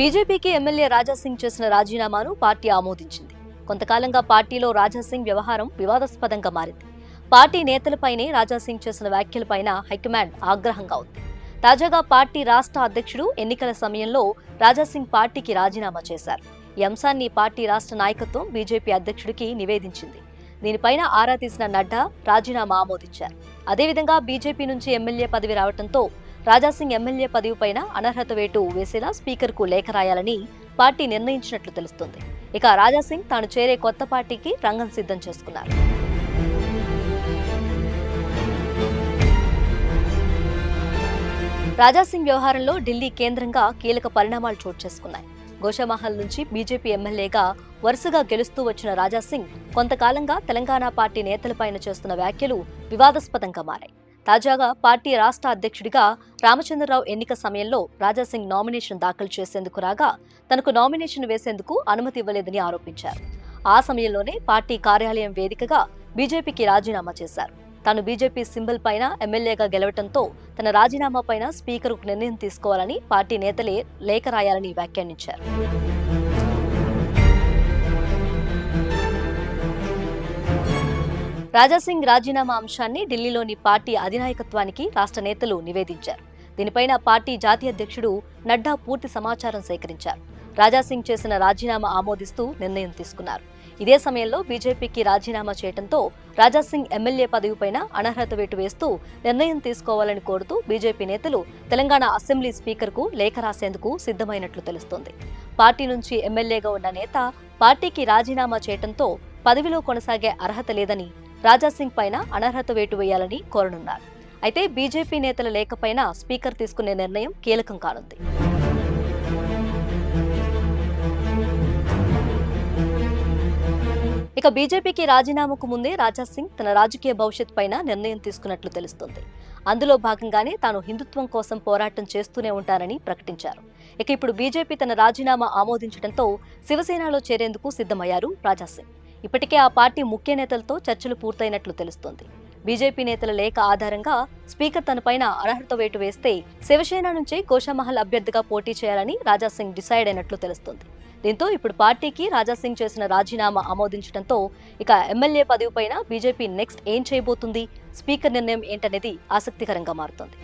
బీజేపీకి ఎమ్మెల్యే రాజాసింగ్ చేసిన రాజీనామాను పార్టీ ఆమోదించింది. కొంతకాలంగా పార్టీలో రాజాసింగ్ వ్యవహారం వివాదాస్పదంగా మారింది. పార్టీ నేతలపైనే రాజాసింగ్ చేసిన వ్యాఖ్యలపైన హైకమాండ్ ఆగ్రహంగా ఉంది. తాజాగా పార్టీ రాష్ట్ర అధ్యక్షుడు ఎన్నికల సమయంలో రాజాసింగ్ పార్టీకి రాజీనామా చేశారు. ఈ అంశాన్ని పార్టీ రాష్ట్ర నాయకత్వం బీజేపీ అధ్యక్షుడికి నివేదించింది. దీనిపైన ఆరా తీసిన నడ్డా రాజీనామా ఆమోదించారు. అదేవిధంగా బీజేపీ నుంచి ఎమ్మెల్యే పదవి రావడంతో రాజాసింగ్ ఎమ్మెల్యే పదవిపైన అనర్హత వేటు వేసేలా స్పీకర్కు లేఖ రాయాలని పార్టీ నిర్ణయించినట్లు తెలుస్తోంది. ఇక రాజాసింగ్ తాను చేరే కొత్త పార్టీకి రంగం సిద్ధం చేసుకున్నారు. రాజాసింగ్ వ్యవహారంలో ఢిల్లీ కేంద్రంగా కీలక పరిణామాలు చోటు చేసుకున్నాయి. గోషామహల్ నుంచి బీజేపీ ఎమ్మెల్యేగా వరుసగా గెలుస్తూ వచ్చిన రాజాసింగ్ కొంతకాలంగా తెలంగాణ పార్టీ నేతలపైన చేస్తున్న వ్యాఖ్యలు వివాదాస్పదంగా మారాయి. తాజాగా పార్టీ రాష్ట్ర అధ్యక్షుడిగా రామచంద్రరావు ఎన్నిక సమయంలో రాజాసింగ్ నామినేషన్ దాఖలు చేసేందుకు రాగా తనకు నామినేషన్ వేసేందుకు అనుమతి ఇవ్వలేదని ఆరోపించారు. ఆ సమయంలోనే పార్టీ కార్యాలయం వేదికగా బీజేపీకి రాజీనామా చేశారు. తాను బీజేపీ సింబల్ పైన ఎమ్మెల్యేగా గెలవడంతో తన రాజీనామా పైన స్పీకర్కు నిర్ణయం తీసుకోవాలని పార్టీ నేతలే లేఖ రాయాలని వ్యాఖ్యానించారు. రాజాసింగ్ రాజీనామా అంశాన్ని ఢిల్లీలోని పార్టీ అధినాయకత్వానికి రాష్ట్ర నేతలు నివేదించారు. దీనిపైన పార్టీ జాతీయ అధ్యక్షుడు నడ్డా పూర్తి సమాచారం సేకరించారు. రాజాసింగ్ చేసిన రాజీనామా ఆమోదిస్తూ నిర్ణయం తీసుకున్నారు. ఇదే సమయంలో బీజేపీకి రాజీనామా చేయడంతో రాజాసింగ్ ఎమ్మెల్యే పదవిపైన అనర్హత వేటు వేస్తూ నిర్ణయం తీసుకోవాలని కోరుతూ బీజేపీ నేతలు తెలంగాణ అసెంబ్లీ స్పీకర్కు లేఖ రాసేందుకు సిద్ధమైనట్లు తెలుస్తోంది. పార్టీ నుంచి ఎమ్మెల్యేగా ఉన్న నేత పార్టీకి రాజీనామా చేయడంతో పదవిలో కొనసాగే అర్హత లేదని రాజాసింగ్ పైన అనర్హత వేటు వేయాలని కోరనున్నారు. అయితే బీజేపీ నేతల లేఖపైన స్పీకర్ తీసుకునే నిర్ణయం కీలకం కానుంది. ఇక బీజేపీకి రాజీనామాకు ముందే రాజాసింగ్ తన రాజకీయ భవిష్యత్ పైన నిర్ణయం తీసుకున్నట్లు తెలుస్తోంది. అందులో భాగంగానే తాను హిందుత్వం కోసం పోరాటం చేస్తూనే ఉంటానని ప్రకటించారు. ఇక ఇప్పుడు బీజేపీ తన రాజీనామా ఆమోదించడంతో శివసేనలో చేరేందుకు సిద్ధమయ్యారు రాజాసింగ్. ఇప్పటికే ఆ పార్టీ ముఖ్య నేతలతో చర్చలు పూర్తయినట్లు తెలుస్తోంది. బీజేపీ నేతల లేఖ ఆధారంగా స్పీకర్ తనపైన అనర్హత వేటు వేస్తే శివసేన నుంచి గోషామహల్ అభ్యర్థిగా పోటీ చేయాలని రాజాసింగ్ డిసైడ్ అయినట్లు తెలుస్తోంది. దీంతో ఇప్పుడు పార్టీకి రాజాసింగ్ చేసిన రాజీనామా ఆమోదించడంతో ఇక ఎమ్మెల్యే పదవిపైన బీజేపీ నెక్స్ట్ ఏం చేయబోతుంది, స్పీకర్ నిర్ణయం ఏంటనేది ఆసక్తికరంగా మారుతోంది.